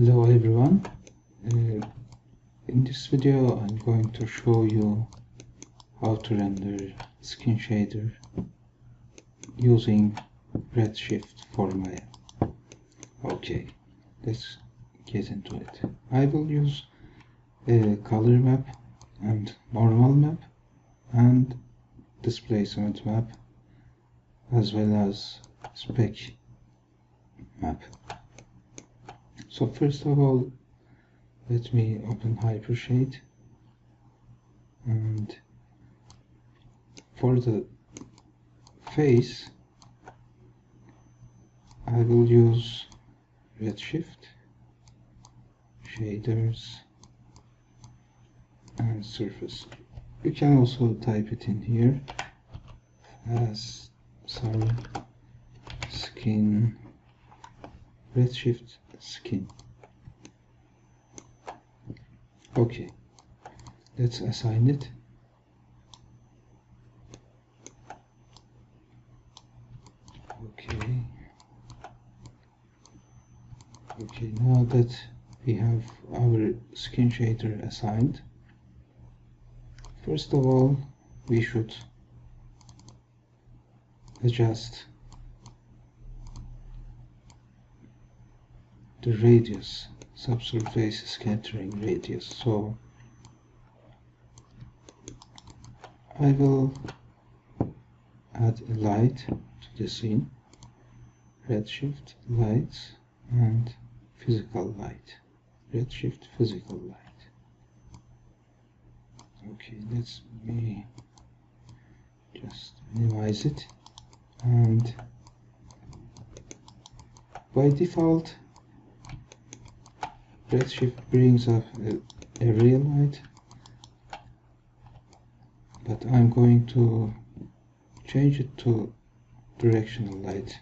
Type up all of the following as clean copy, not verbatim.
Hello everyone. In this video I'm going to show you how to render skin shader using Redshif for Maya. Okay, let's get into it. I will use a color map and normal map and displacement map as well as spec map. So first of all, let me open Hypershade, and for the face I will use Redshif, shaders and surface. You can also type it in here as skin, Redshif skin. Okay, let's assign it. Okay, now that we have our skin shader assigned, first of all we should adjust the radius, subsurface scattering radius. So I will add a light to the scene, Redshif lights and physical light, Redshif physical light. Okay, let me just minimize it, and by default Redshif brings up a real light, but I'm going to change it to directional light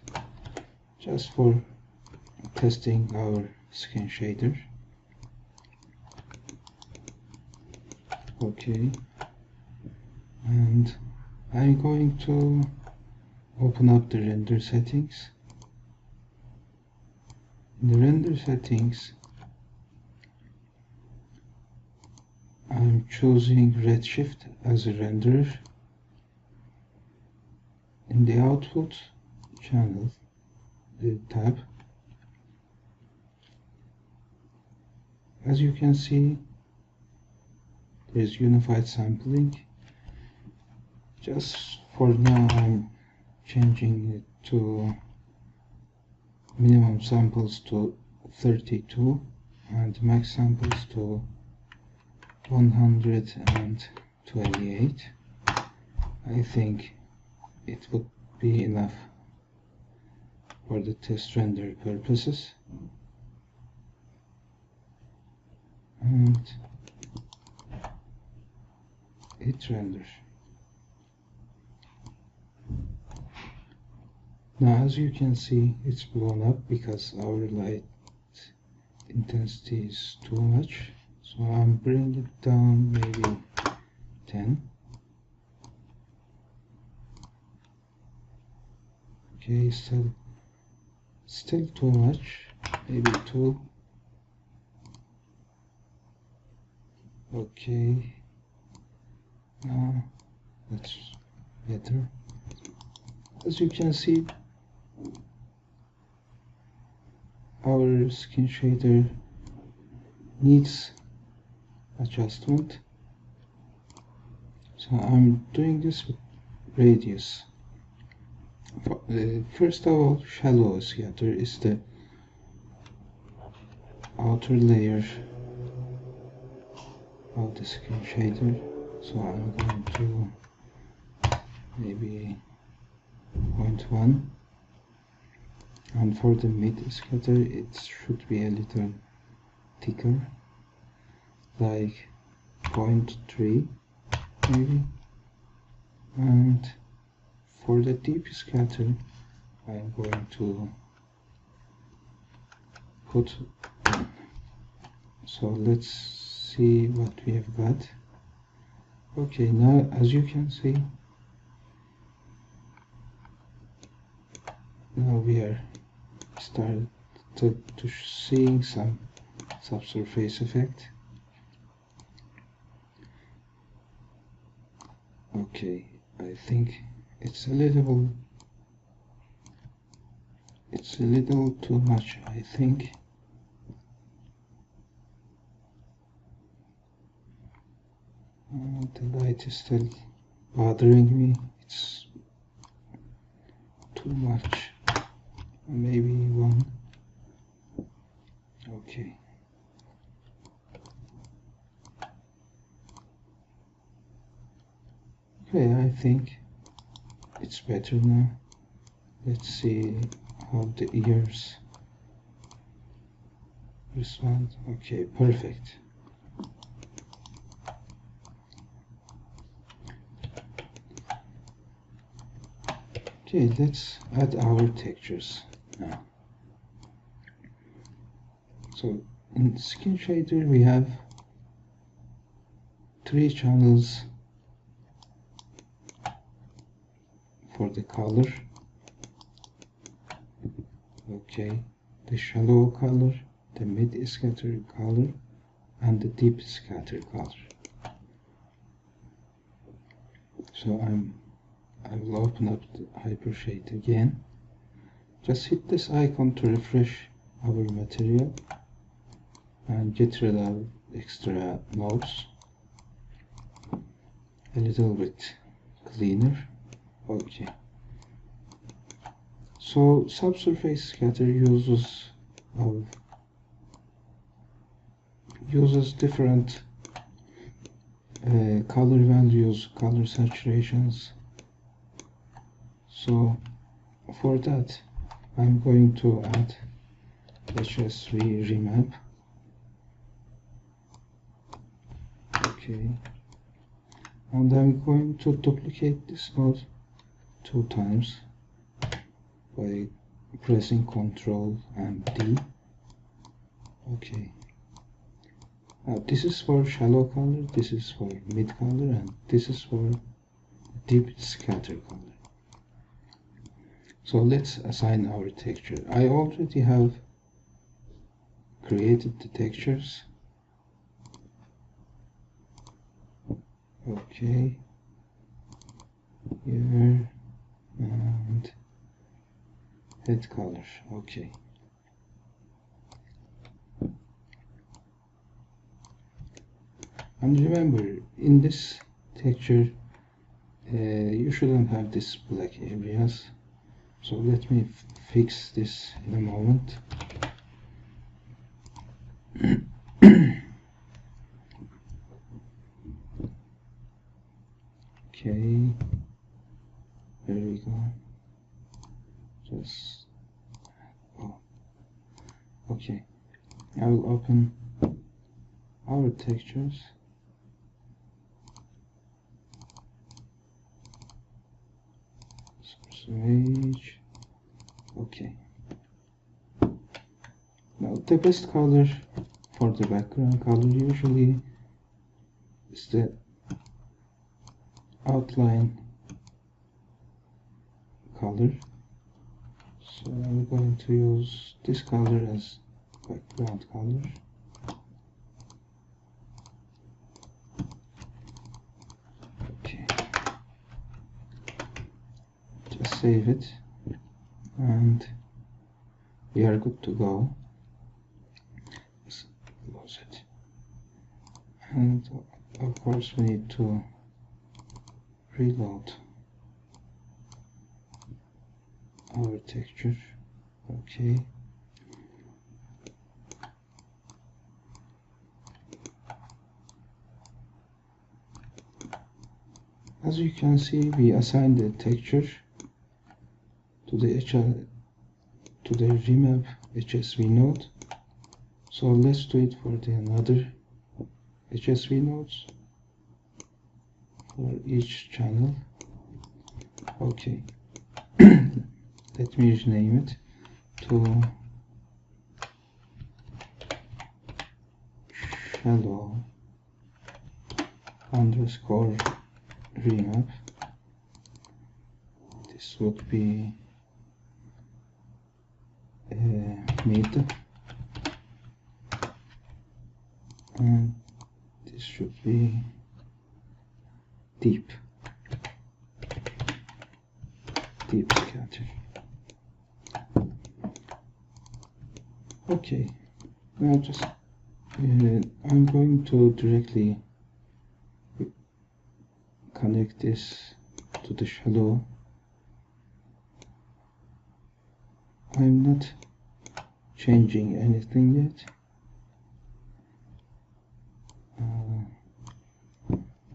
just for testing our skin shader. Okay, and I'm going to open up the render settings. In the render settings I'm choosing Redshif as a renderer. In the output channel, the tab, as you can see, there is unified sampling. Just for now I'm changing it to minimum samples to 32 and max samples to 128. I think it would be enough for the test render purposes, and it renders. Now as you can see, it's blown up because our light intensity is too much, so I'm bringing it down maybe 10. Okay, still too much, maybe 2. Okay, now that's better. As you can see, our skin shader needs adjustment, so I'm doing this with radius. First of all, shallow scatter is the outer layer of the skin shader, so I'm going to maybe 0.1, and for the mid scatter it should be a little thicker, like 0.3 maybe, and for the deep scatter I'm going to put 1. So let's see what we have got. Okay, now as you can see, now we are started to seeing some subsurface effect. Okay, I think it's a little too much, I think. The light is still bothering me. It's too much. Maybe one. Okay. Okay, I think it's better now. Let's see how the ears respond. Okay, perfect. Okay, let's add our textures now. So in Skin Shader we have 3 channels for the color. Okay, the shallow color, the mid scatter color, and the deep scatter color. So I will open up the Hypershade again. Just hit this icon to refresh our material and get rid of extra nodes. A little bit cleaner. Okay. So subsurface scatter uses different color values, color saturations. So for that I'm going to add HSV remap. Okay, and I'm going to duplicate this node 2 times by pressing Ctrl and D. Okay, this is for shallow color, this is for mid color, and this is for deep scatter color. So let's assign our texture. I already have created the textures. Okay, here and head color. Okay. And remember, in this texture, you shouldn't have this black areas. So let me fix this in a moment. Okay, there we go. Just okay. I will open our textures. Image. Okay. Now the best color for the background color usually is the outline color. So I'm going to use this color as background color. Okay. Just save it and we are good to go. Let's close it. And of course we need to reload our texture. Okay. As you can see, we assigned the texture to the remap HSV node. So let's do it for the another HSV nodes for each channel. Okay. Let me rename it to shallow underscore remap. This would be mid and this should be deep scatter. Okay, now just I'm going to directly connect this to the shallow. I'm not changing anything yet.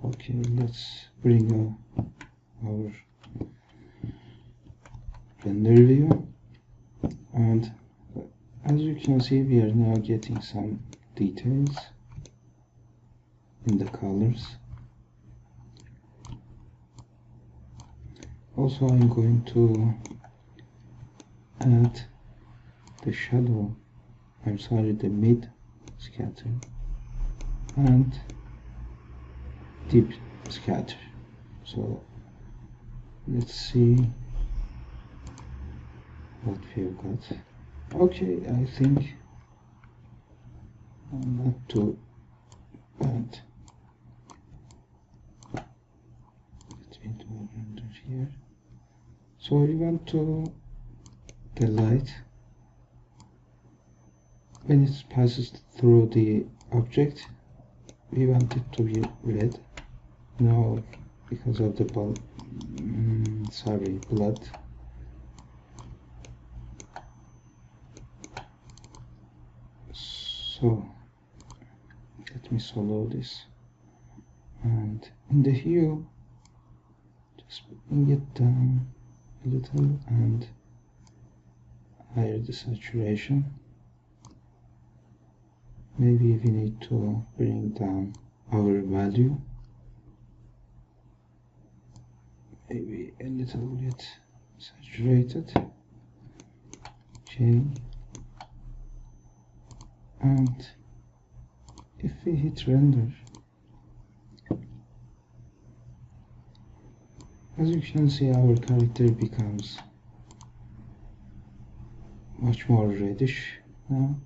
Okay, let's bring our render view, and as you can see, we are now getting some details in the colors. Also, I'm going to add the shadow, the mid scatter and deep scatter. So let's see what we've got. Okay, I think not too bad. Let me do a render here. So we want to the light, when it passes through the object, we want it to be red. No, because of the blood. So let me solo this, and in the hue, just bring it down a little and higher the saturation. Maybe we need to bring down our value, maybe a little bit saturated. Okay, and if we hit render, as you can see, our character becomes much more reddish now.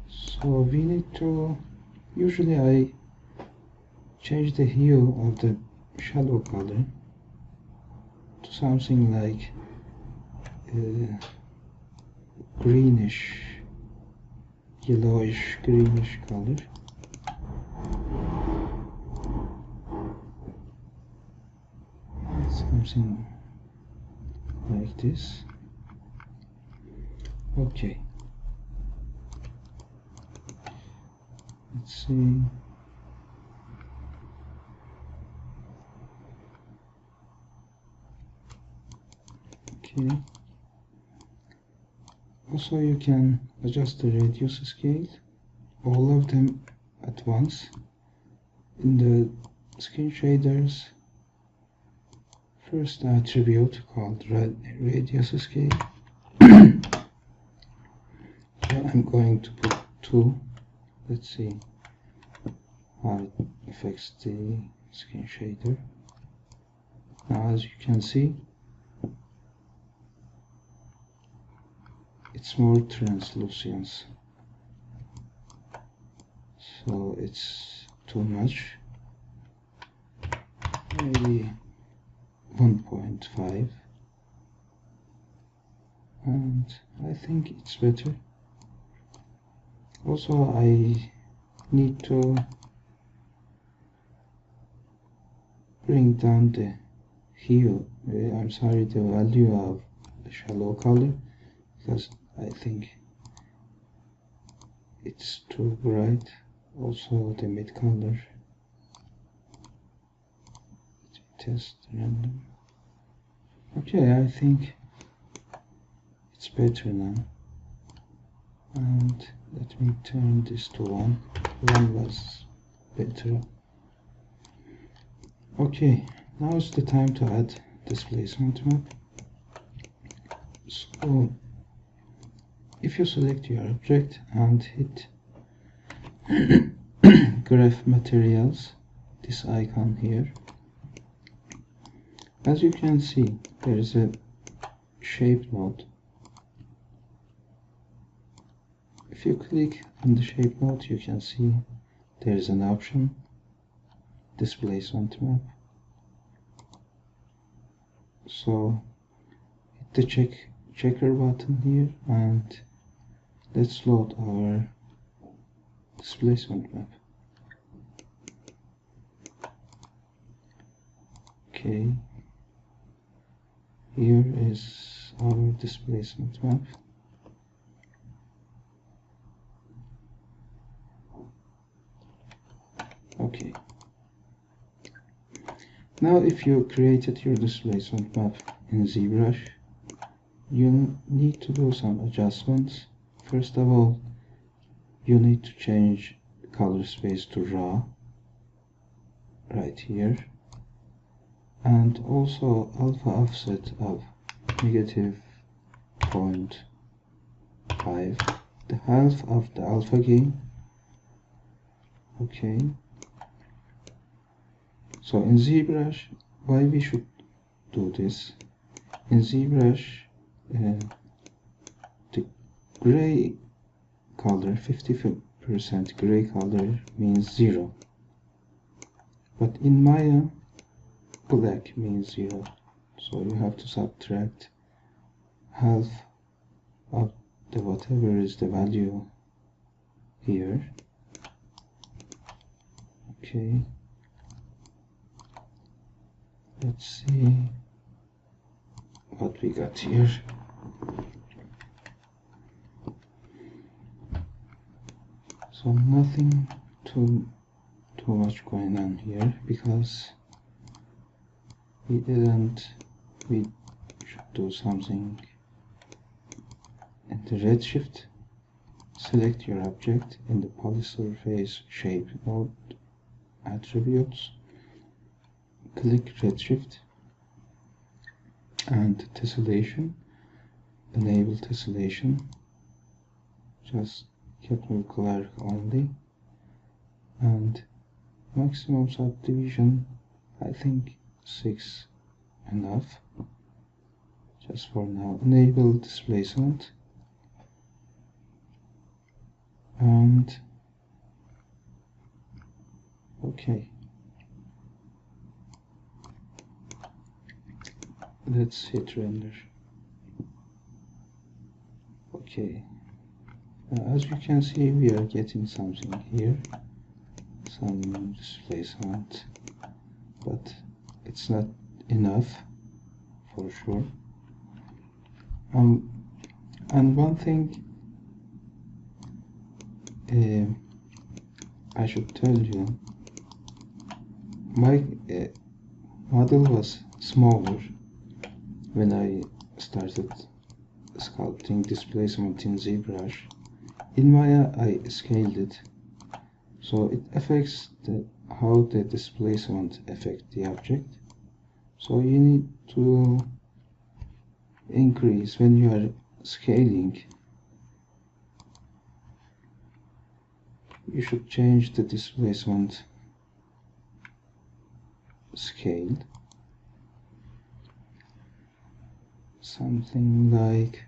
So we need to, usually I change the hue of the shadow color to something like greenish, yellowish greenish color. Something like this. Okay, let's see. Okay, also you can adjust the radius scale, all of them at once. In the skin shaders, first attribute called radius scale. So I'm going to put 2. Let's see how it affects the skin shader. Now, as you can see, it's more translucence, so it's too much. Maybe 1.5, and I think it's better. Also, I need to bring down the hue, the value of the shallow color, because I think it's too bright. Also the mid color. Let's test random. Okay, I think it's better now. And let me turn this to 1. 1 was better. Okay, now is the time to add displacement map. So if you select your object and hit graph materials, this icon here, as you can see, there is a shape node. If you click on the shape node, you can see there is an option, displacement map. So hit the checker button here and let's load our displacement map. Okay, here is our displacement map. Okay. Now if you created your displacement map in ZBrush, you need to do some adjustments. First of all, you need to change color space to raw right here, and also alpha offset of -0.5, the half of the alpha gain. Okay, so in ZBrush, why we should do this? In ZBrush, the gray color, 50% gray color means 0, but in Maya, black means 0, so you have to subtract half of the whatever is the value here. Okay, let's see what we got here. So nothing too much going on here, because we should do something in the Redshift. Select your object in the polysurface shape node attributes, click Redshift and tessellation, enable tessellation, just Kepler Clark only, and maximum subdivision, I think 6 enough just for now. Enable displacement, and okay, let's hit render. Okay, as you can see, we are getting something here, some displacement, but it's not enough for sure. And one thing I should tell you, my model was smaller when I started sculpting displacement in ZBrush. In Maya I scaled it, so it affects how the displacement affects the object. So you need to increase when you are scaling. You should change the displacement scale, something like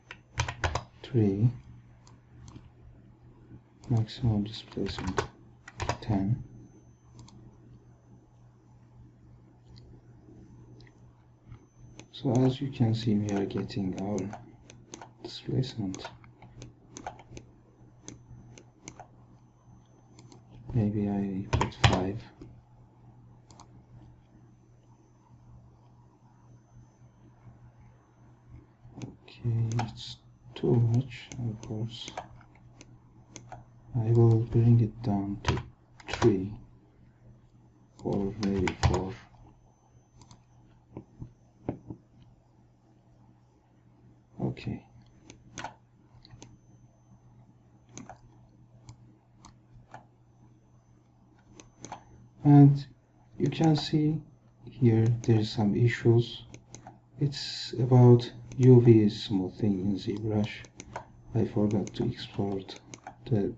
3, maximum displacement 10. So as you can see, we are getting our displacement. Maybe I put 5. Okay, it's too much, of course. I will bring it down to 3 or maybe 4. Okay. And you can see here there's some issues. It's about UV smoothing in ZBrush. I forgot to export the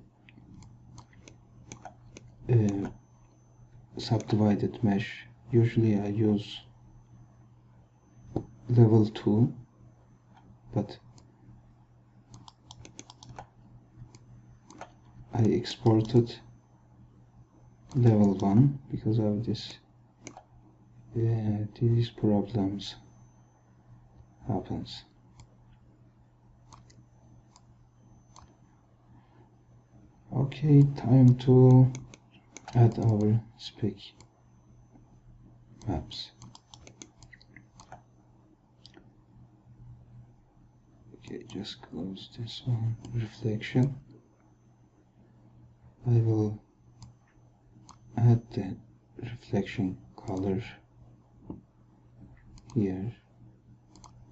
subdivided mesh. Usually I use level 2, but I exported level 1 because of this. These problems happens. Okay, time to add our spec maps. Okay, just close this one. Reflection. I will add the reflection color here.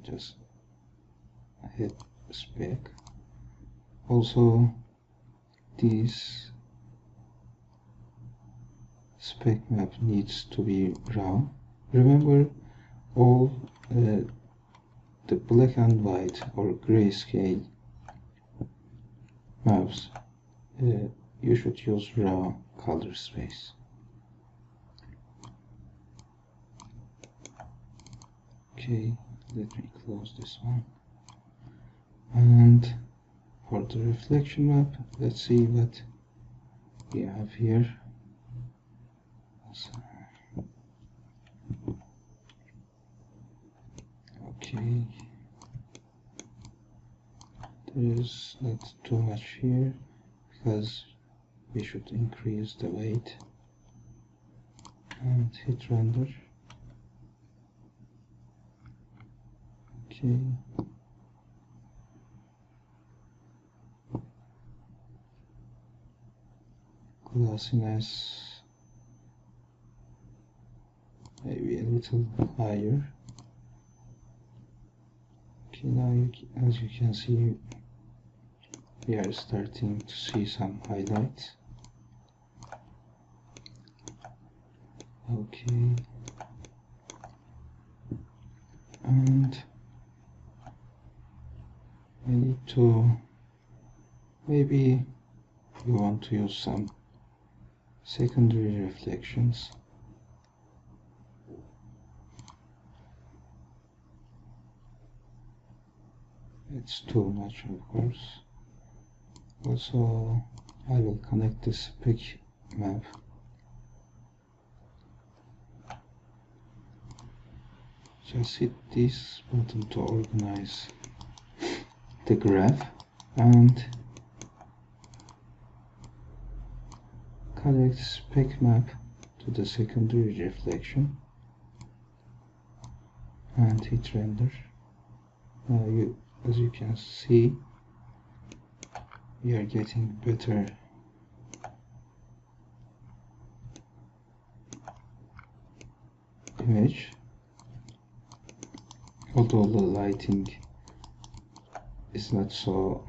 Just hit spec. Also, this spec map needs to be raw. Remember, all the black and white or grayscale maps, you should use raw color space. Okay, let me close this one. And for the reflection map, let's see what we have here. Okay, there is not too much here because we should increase the weight, and hit render. Okay, glossiness maybe a little higher. Okay, now as you can see, we are starting to see some highlights. Okay, and I need to, maybe you want to use some secondary reflections. It's too much, of course. Also, I will connect this spec map. Just hit this button to organize the graph and connect spec map to the secondary reflection and hit render. Now as you can see, we are getting better image, although the lighting is not so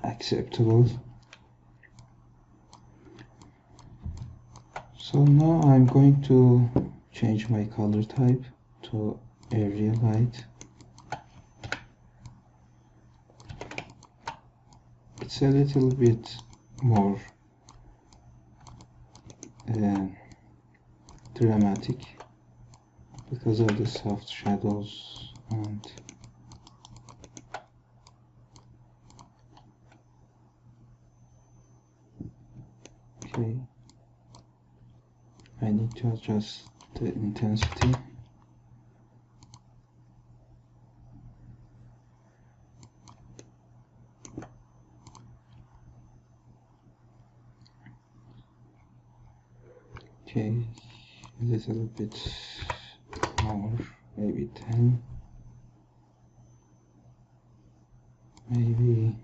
acceptable. So now I'm going to change my color type to area light. It's a little bit more dramatic because of the soft shadows, and okay, I need to adjust the intensity. Okay, a little bit more, maybe 10, maybe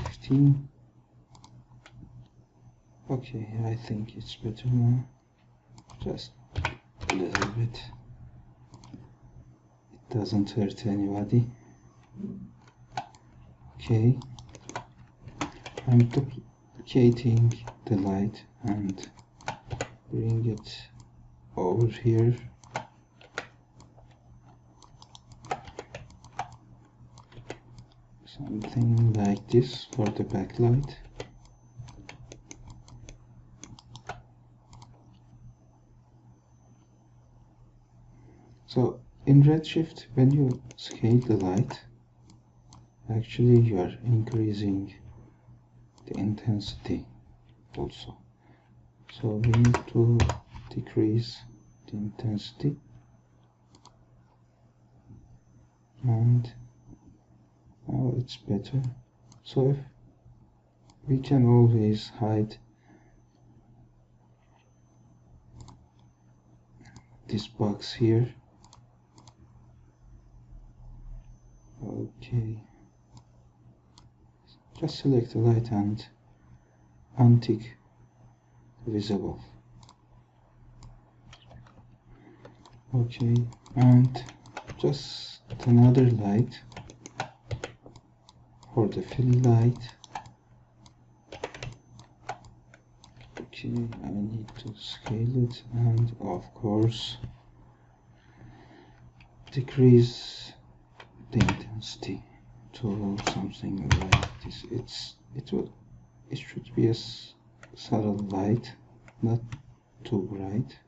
15. Okay, I think it's better now. Just a little bit. It doesn't hurt anybody. Okay, I'm duplicating the light and bring it over here. Something like this for the backlight. So in Redshif, when you scale the light, actually you are increasing the intensity also. So we need to decrease the intensity, and now it's better. So if we can always hide this box here. Okay, just select the light and untick visible. Okay, and just another light for the fill light. Okay, I need to scale it, and of course decrease the intensity to something like this. It should be a subtle light, not too bright.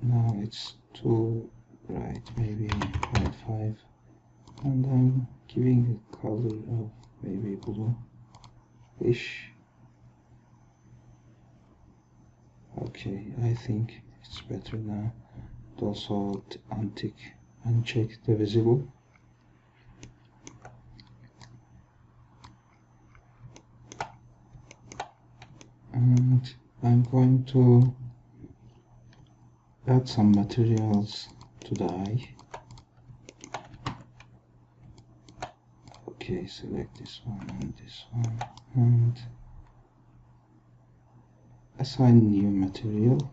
Now it's too bright, maybe 0.5, and I'm giving a color of maybe blue-ish. Okay, I think it's better now. Also untick and check the visible. And I'm going to add some materials to the eye. Okay, select this one and this one, and assign new material.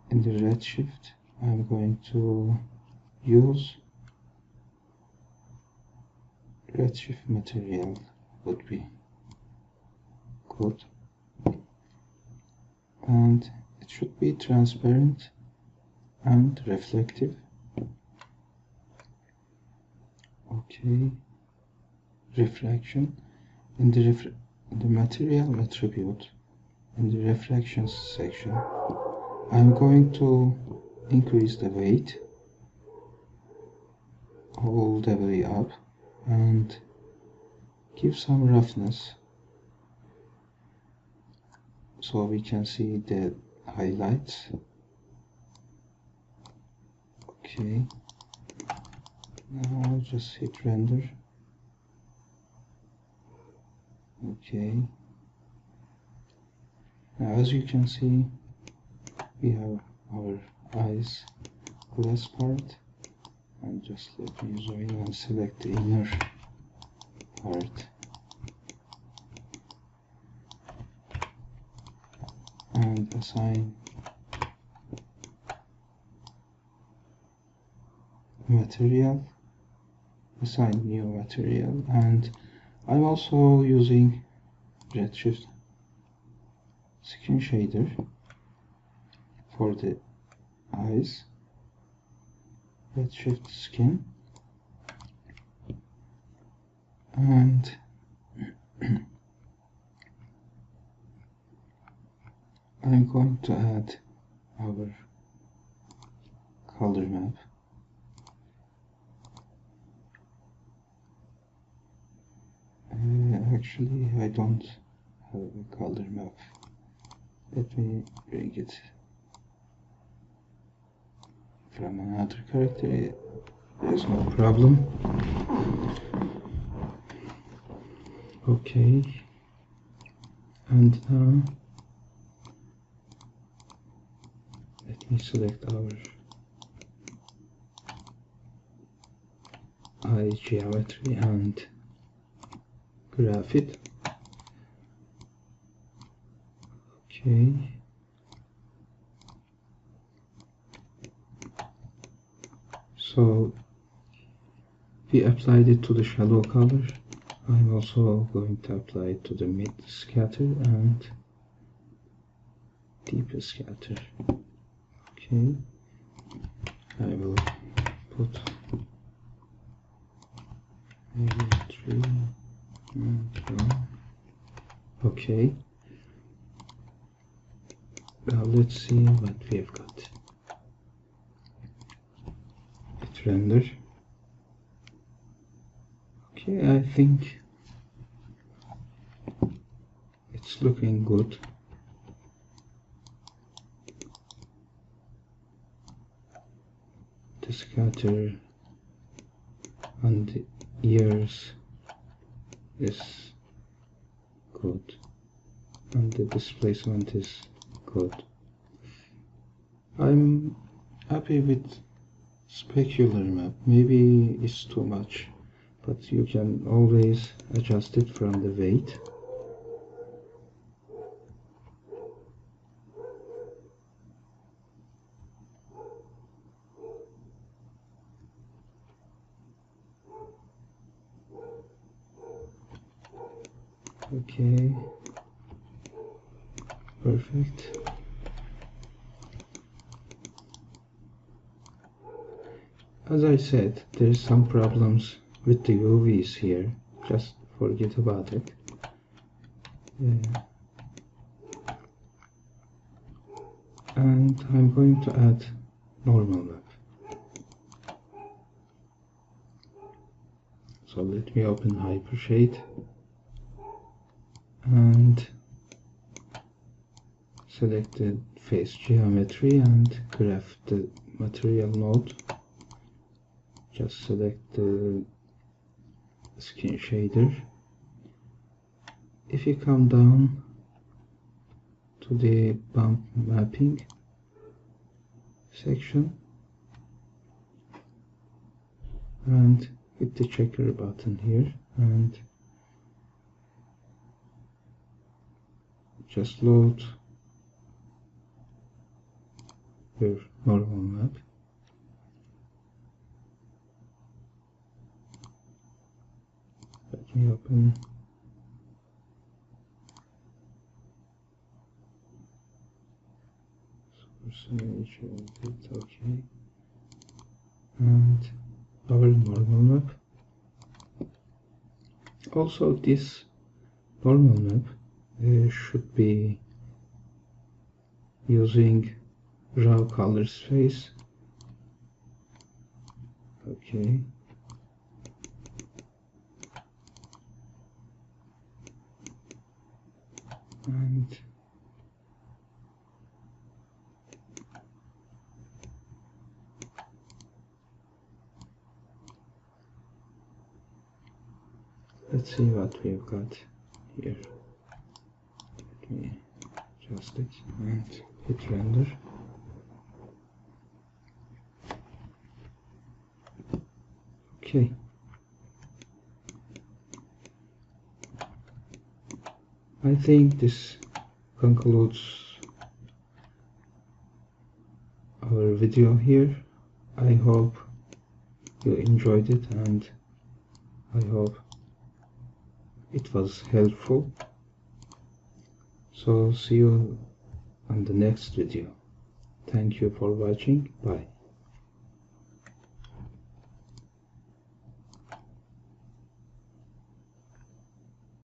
In the Redshif, I'm going to use Redshif material, would be good, and it should be transparent and reflective. Okay, refraction. In the material attribute, in the reflections section, I'm going to increase the weight all the way up and give some roughness so we can see the highlights. Okay, now just hit render. Okay, now as you can see, we have our eyes glass part, and just let me zoom in and select the inner part, and assign material, assign new material, and I'm also using Redshif skin shader for the eyes. Redshif skin, and I'm going to add our color map. Actually, I don't have a color map. Let me bring it from another character. There's no problem. Okay, and now let me select our eye geometry and graph it. Okay, so we applied it to the shallow color. I'm also going to apply it to the mid scatter and deep scatter. Okay, I will put maybe 3 and 1. Okay, now let's see what we've got. Hit hit render. Okay, I think it's looking good. The scatter and the ears is good, and the displacement is good. I'm happy with specular map. Maybe it's too much, but you can always adjust it from the weight. Okay, perfect. As I said, there's some problems with the UVs here. Just forget about it. And I'm going to add normal map. So let me open Hypershade and select the face geometry and graph the material node. Just select the skin shader. If you come down to the bump mapping section and hit the checker button here and just load your normal map. Let me open percentage of it, okay, and our normal map. Also, this normal map should be using raw color space. Okay. And let's see what we've got here. Let me adjust it and hit render. Okay. I think this concludes our video here. I hope you enjoyed it and I hope it was helpful. So see you on the next video. Thank you for watching. Bye.